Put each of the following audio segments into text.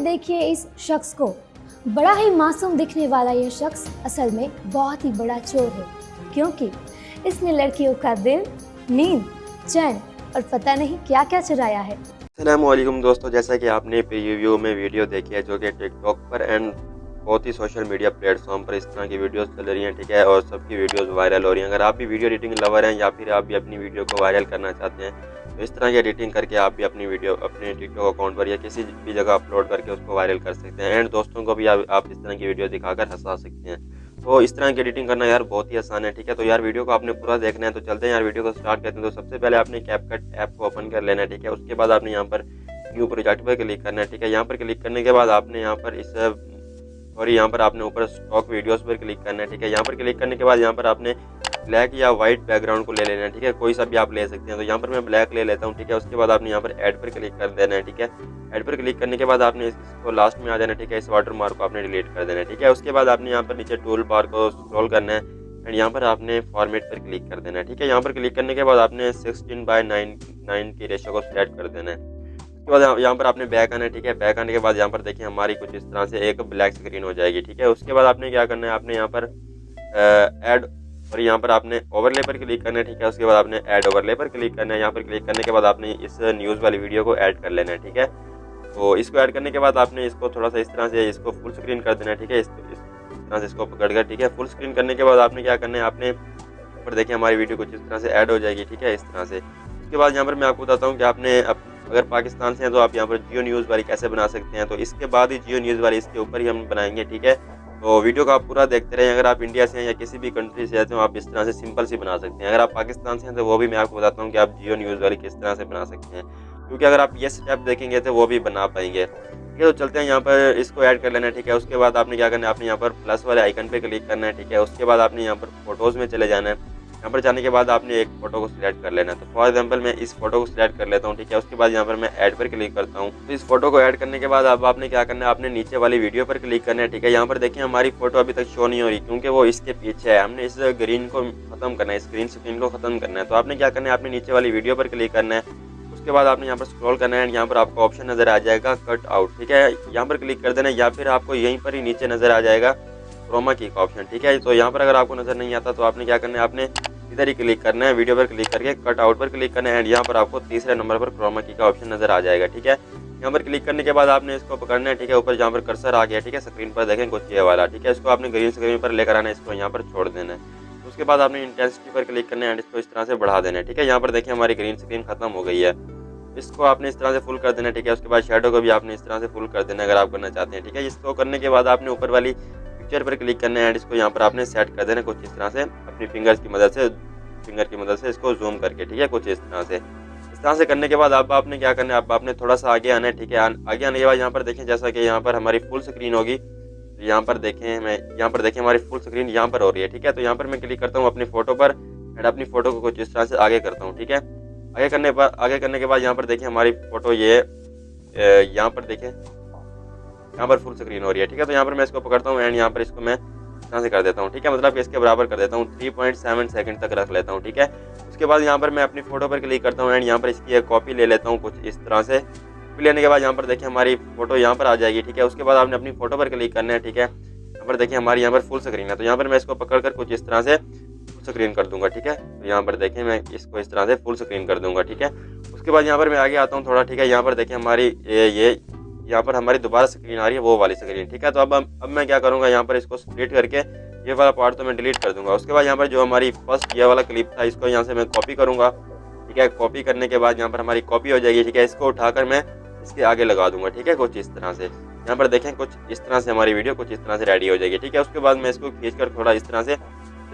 देखिए इस शख्स को। बड़ा ही मासूम दिखने वाला यह शख्स असल में बहुत ही बड़ा चोर है, क्योंकि इसने लड़कियों का दिल, नींद, चैन और पता नहीं क्या क्या चुराया है। अस्सलामुअलैकुम दोस्तों, जैसा कि आपने प्रीव्यू में वीडियो देखी है जो कि टिकटॉक पर एंड बहुत ही सोशल मीडिया प्लेटफॉर्म पर इस तरह की वीडियोस चल रही हैं, ठीक है, और सबकी वीडियोस वायरल हो रही हैं। अगर आप भी वीडियो एडिटिंग लवर हैं या फिर आप भी अपनी वीडियो को वायरल करना चाहते हैं तो इस तरह की एडिटिंग करके आप भी अपनी वीडियो अपने टिकटॉक अकाउंट पर या किसी भी जगह अपलोड करके उसको वायरल कर सकते हैं एंड दोस्तों को भी आप इस तरह की वीडियो दिखाकर हंसा सकते हैं। तो इस तरह की एडिटिंग करना यार बहुत ही आसान है, ठीक है। तो यार वीडियो को आपने पूरा देखना है, तो चलते हैं यार वीडियो को स्टार्ट करते हैं। तो सबसे पहले आपने कैपकट ऐप को ओपन कर लेना है, ठीक है। उसके बाद आपने यहाँ पर न्यू प्रोजेक्ट पर क्लिक करना है, ठीक है। यहाँ पर क्लिक करने के बाद आपने यहाँ पर यहाँ पर आपने ऊपर स्टॉक वीडियोस पर क्लिक करना है, ठीक है। यहाँ पर क्लिक करने के बाद यहाँ पर आपने ब्लैक या वाइट बैकग्राउंड को ले लेना है, ठीक है। कोई सा भी आप ले सकते हैं, तो यहाँ पर मैं ब्लैक ले लेता हूँ, ठीक है। उसके बाद आपने यहाँ पर ऐड पर क्लिक कर देना है, ठीक है। ऐड पर क्लिक करने के बाद आपने इसको लास्ट में आ जाना है, ठीक है। इस वाटर मार्क को आपने डिलीट कर देना है, ठीक है। उसके बाद आपने यहाँ पर नीचे टूल बार को स्क्रॉल करना है एंड यहाँ पर आपने फॉर्मेट पर क्लिक कर देना है, ठीक है। यहाँ पर क्लिक करने के बाद आपने 16:9 की रेशो को सेट कर देना है। उसके बाद यहाँ पर आपने बैक आना है, ठीक है। बैक आने के बाद यहाँ पर देखिए हमारी कुछ इस तरह से एक ब्लैक स्क्रीन हो जाएगी, ठीक है। उसके बाद आपने क्या करना है, आपने यहाँ पर ऐड और यहाँ पर आपने ओवरले पर क्लिक करना है, ठीक है। उसके बाद आपने ऐड ओवरले पर क्लिक करना है। यहाँ पर क्लिक करने के बाद आपने इस न्यूज़ वाली वीडियो को ऐड कर लेना है, ठीक है। तो इसको ऐड करने के बाद आपने इसको थोड़ा सा इस तरह से इसको फुल स्क्रीन कर देना है, ठीक है। इस तरह से इसको पकड़कर, ठीक है। फुल स्क्रीन करने के बाद आपने क्या करना है, आपने ऊपर देखिए हमारी वीडियो कुछ इस तरह से ऐड हो जाएगी, ठीक है, इस तरह से। उसके बाद यहाँ पर मैं आपको बताता हूँ कि आपने अगर पाकिस्तान से हैं तो आप यहाँ पर जियो न्यूज़ वाली कैसे बना सकते हैं। तो इसके बाद ही जियो न्यूज़ वाली इसके ऊपर ही हम बनाएंगे, ठीक है। तो वीडियो को आप पूरा देखते रहें। अगर आप इंडिया से हैं या किसी भी कंट्री से हैं तो आप इस तरह से सिंपल सी बना सकते हैं। अगर आप पाकिस्तान से हैं तो वो भी मैं आपको बताता हूँ कि आप जियो न्यूज़ वाली किस तरह से बना सकते हैं, क्योंकि अगर आप ये स्टेप देखेंगे तो वो भी बना पाएंगे, ठीक है। तो चलते हैं, यहाँ पर इसको ऐड कर लेना है, ठीक है। उसके बाद आपने क्या करना है, आपने यहाँ पर प्लस वाले आइकन पे क्लिक करना है, ठीक है। उसके बाद आपने यहाँ पर फोटोज़ में चले जाना है। यहाँ पर जाने के बाद आपने एक फ़ोटो को सिलेक्ट कर लेना है। तो फॉर एग्जांपल मैं इस फोटो को सिलेक्ट कर लेता हूँ, ठीक है। उसके बाद यहाँ पर मैं ऐड पर क्लिक करता हूँ। तो इस फोटो को ऐड करने के बाद अब आपने क्या करना है, आपने नीचे वाली वीडियो पर क्लिक करना है, ठीक है। यहाँ पर देखिए हमारी फोटो अभी तक शो नहीं हो रही क्योंकि वो इसके पीछे है। हमने इस ग्रीन को खत्म करना है, इस ग्रीन स्क्रीन को खत्म करना है। तो आपने क्या करना है, आपने नीचे वाली वीडियो पर क्लिक करना है। उसके बाद आपने यहाँ पर स्क्रॉल करना है एंड यहाँ पर आपको ऑप्शन नजर आ जाएगा कट आउट, ठीक है। यहाँ पर क्लिक कर देना है या फिर आपको यहीं पर ही नीचे नजर आ जाएगा क्रोमा की का ऑप्शन, ठीक है। तो यहाँ पर अगर आपको नजर नहीं आता तो आपने क्या करना है, आपने इधर ही क्लिक करना है, वीडियो पर क्लिक करके कट आउट पर क्लिक करना है एंड यहाँ पर आपको तीसरे नंबर पर क्रोमा की का ऑप्शन नजर आ जाएगा, ठीक है। यहाँ पर क्लिक करने के बाद आपने इसको पकड़ना है, ठीक है। ऊपर जहाँ पर कर्सर आ गया, ठीक है, स्क्रीन पर देखें कुछ ये वाला, ठीक है। इसको आपने ग्रीन स्क्रीन पर लेकर आना है, इसको यहाँ पर छोड़ देना है। उसके बाद आपने इंटेंसिटी पर क्लिक करना है एंड इसको इस तरह से बढ़ा देना है, ठीक है। यहाँ पर देखिए हमारी ग्रीन स्क्रीन खत्म हो गई है। इसको आपने इस तरह से फुल कर देना है, ठीक है। उसके बाद शेडो को भी आपने इस तरह से फुल कर देना है अगर आप करना चाहते हैं, ठीक है। इसको करने के बाद आपने ऊपर वाली पिक्चर पर क्लिक करना है एंड इसको यहाँ पर आपने सेट कर देना है कुछ इस तरह से अपनी फिंगर की मदद से इसको जूम करके, ठीक है, कुछ इस तरह से करने के बाद अब आपने क्या करना है, अब आपने थोड़ा सा आगे आना है, ठीक है। आगे आने के बाद यहाँ पर देखें जैसा कि यहाँ पर हमारी फुल स्क्रीन होगी, तो यहाँ पर देखें हमारी फुल स्क्रीन यहाँ पर हो रही है, ठीक है। तो यहाँ पर मैं क्लिक करता हूँ अपनी फोटो पर एंड अपनी फोटो को कुछ इस तरह से आगे करता हूँ, ठीक है। आगे करने के बाद यहाँ पर देखिए हमारी फोटो यहाँ पर फुल स्क्रीन हो रही है, ठीक है। तो यहाँ पर मैं इसको पकड़ता हूँ एंड यहाँ पर इसको मैं इस तरह से कर देता हूँ, ठीक है। मतलब कि इसके बराबर कर देता हूँ, 3.7 सेकंड तक रख लेता हूँ, ठीक है। उसके बाद यहाँ पर मैं अपनी फोटो पर क्लिक करता हूँ एंड यहाँ पर इसकी एक कॉपी ले लेता हूँ कुछ इस तरह से। कॉपी लेने के बाद यहाँ पर देखिए हमारी फोटो यहाँ पर आ जाएगी, ठीक है। उसके बाद आपने अपनी फोटो पर क्लिक करना है, ठीक है। यहाँ पर देखिए हमारी यहाँ पर फुल स्क्रीन है, तो यहाँ पर मैं इसको पकड़ कर कुछ इस तरह से फुल स्क्रीन कर दूंगा, ठीक है। तो यहाँ पर देखिए मैं इसको इस तरह से फुल स्क्रीन कर दूंगा, ठीक है। उसके बाद यहाँ पर मैं आगे आता हूँ थोड़ा, ठीक है। यहाँ पर देखिए हमारी यहाँ पर हमारी दोबारा स्क्रीन आ रही है, वो वाली स्क्रीन, ठीक है। तो अब मैं क्या करूँगा, यहाँ पर इसको स्प्लिट करके ये वाला पार्ट तो मैं डिलीट कर दूंगा। उसके बाद यहाँ पर जो हमारी फर्स्ट ये वाला क्लिप था इसको यहाँ से मैं कॉपी करूँगा, ठीक है। कॉपी करने के बाद यहाँ पर हमारी कॉपी हो जाएगी, ठीक है। इसको उठाकर मैं इसके आगे लगा दूंगा, ठीक है, कुछ इस तरह से। यहाँ पर देखें कुछ इस तरह से हमारी वीडियो कुछ इस तरह से रेडी हो जाएगी, ठीक है। उसके बाद मैं इसको खींचकर थोड़ा इस तरह से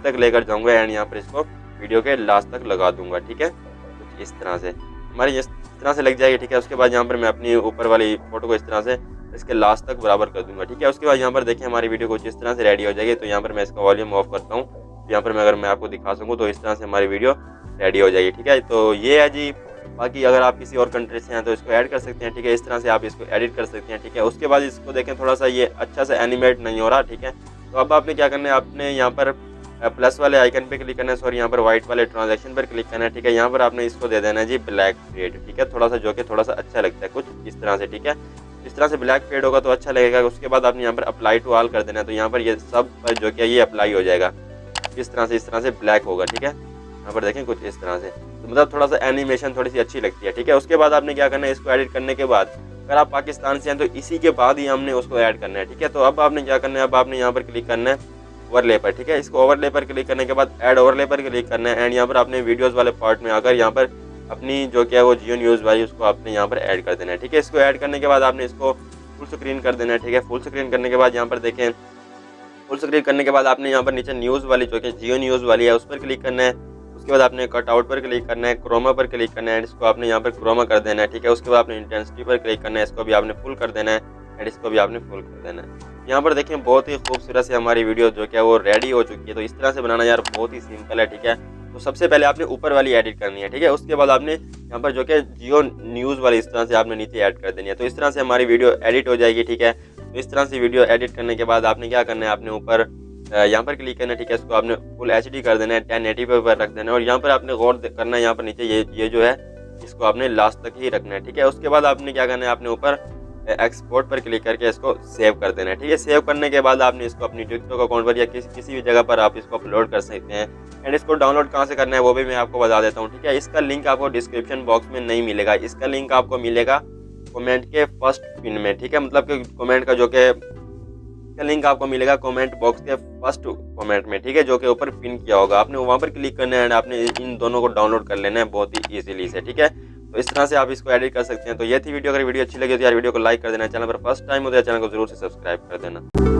तक लेकर जाऊँगा एंड यहाँ पर इसको वीडियो के लास्ट तक लगा दूंगा, ठीक है, कुछ इस तरह से हमारी इस तरह से लग जाएगी, ठीक है। उसके बाद यहाँ पर मैं अपनी ऊपर वाली फोटो को इस तरह से इसके लास्ट तक बराबर कर दूंगा, ठीक है। उसके बाद यहाँ पर देखिए हमारी वीडियो कुछ इस तरह से रेडी हो जाएगी। तो यहाँ पर मैं इसका वॉल्यूम ऑफ करता हूँ, यहाँ पर अगर मैं आपको दिखा सकूँ तो इस तरह से हमारी वीडियो रेडी हो जाएगी, ठीक है। तो ये है जी। बाकी अगर आप किसी और कंट्री से हैं तो इसको ऐड कर सकते हैं, ठीक है। इस तरह से आप इसको एडिट कर सकते हैं, ठीक है। उसके बाद इसको देखें थोड़ा सा ये अच्छा से एनिमेट नहीं हो रहा, ठीक है। तो अब आपने क्या करना है, आपने यहाँ पर प्लस वाले आइकन पे क्लिक करना है, सॉरी यहाँ पर व्हाइट वाले ट्रांजैक्शन पर क्लिक करना है, ठीक है। यहाँ पर आपने इसको दे देना है जी ब्लैक शेड, ठीक है, थोड़ा सा जो कि थोड़ा सा अच्छा लगता है कुछ इस तरह से, ठीक है। इस तरह से ब्लैक फेड होगा तो अच्छा लगेगा। उसके बाद आपने यहाँ पर अप्लाई टू ऑल कर देना है, तो यहाँ पर ये सब पर जो कि ये अप्लाई हो जाएगा। इस तरह से ब्लैक होगा, ठीक है। यहाँ पर देखें कुछ इस तरह से, तो मतलब थोड़ा सा एनिमेशन थोड़ी सी अच्छी लगती है, ठीक है। उसके बाद आपने क्या करना है, इसको एडिट करने के बाद अगर आप पाकिस्तान से हैं तो इसी के बाद ही हमने उसको ऐड करना है, ठीक है। तो अब आपने क्या करना है, अब आपने यहाँ पर क्लिक करना है ओवरले पर, ठीक है। इसको ओवरले पर क्लिक करने के बाद ऐड ओवरले पर क्लिक करना है एंड यहाँ पर आपने वीडियोस वाले पार्ट में आकर यहाँ पर अपनी जो क्या है वो जियो न्यूज़ वाली उसको आपने यहाँ पर ऐड कर देना है, ठीक है। इसको ऐड करने के बाद आपने इसको फुल स्क्रीन कर देना है, ठीक है। फुल स्क्रीन करने के बाद यहाँ पर देखें, फुल स्क्रीन करने के बाद आपने यहाँ पर नीचे न्यूज़ वाली जो कि जियो न्यूज़ वाली है उस पर क्लिक करना है। उसके बाद आपने कट आउट पर क्लिक करना है, क्रोमा पर क्लिक करना है एंड इसको आपने यहाँ पर क्रोमा कर देना है, ठीक है। उसके बाद आपने इंटेंसिटी पर क्लिक करना है, इसको भी आपने फुल कर देना है एंड इसको भी आपने फुल कर देना है। यहाँ पर देखें बहुत ही खूबसूरत से हमारी वीडियो जो क्या है वो रेडी हो चुकी है। तो इस तरह से बनाना यार बहुत ही सिंपल है, ठीक है। तो सबसे पहले आपने ऊपर वाली एडिट करनी है, ठीक है। उसके बाद आपने यहाँ पर जो कि जियो न्यूज़ वाली इस तरह से आपने नीचे ऐड कर देनी है। तो इस तरह से हमारी वीडियो एडिट हो जाएगी, ठीक है। तो इस तरह से वीडियो एडिट करने के बाद आपने क्या करना है, आपने ऊपर यहाँ पर क्लिक करना है, ठीक है। इसको आपने फुल HD कर देना है, 1080p पर रख देना है और यहाँ पर आपने गौर करना है, यहाँ पर नीचे ये जो है इसको आपने लास्ट तक ही रखना है, ठीक है। उसके बाद आपने क्या करना है, आपने ऊपर एक्सपोर्ट पर क्लिक करके इसको सेव कर देना है, ठीक है। सेव करने के बाद आपने इसको अपनी टिकटॉक अकाउंट पर या किसी भी जगह पर आप इसको अपलोड कर सकते हैं एंड इसको डाउनलोड कहाँ से करना है वो भी मैं आपको बता देता हूँ, ठीक है। इसका लिंक आपको डिस्क्रिप्शन बॉक्स में नहीं मिलेगा, इसका लिंक आपको मिलेगा कमेंट के फर्स्ट पिन में, ठीक है। मतलब कि कमेंट का जो कि लिंक आपको मिलेगा कमेंट बॉक्स के फर्स्ट कमेंट में, ठीक है, जो कि ऊपर पिन किया होगा। आपने वहाँ पर क्लिक करना है एंड आपने इन दोनों को डाउनलोड कर लेना है बहुत ही इजीली से, ठीक है। तो इस तरह से आप इसको एडिट कर सकते हैं। तो ये थी वीडियो, अगर वीडियो अच्छी लगी तो यार वीडियो को लाइक कर देना, चैनल पर फर्स्ट टाइम हो तो चैनल को जरूर से सब्सक्राइब कर देना।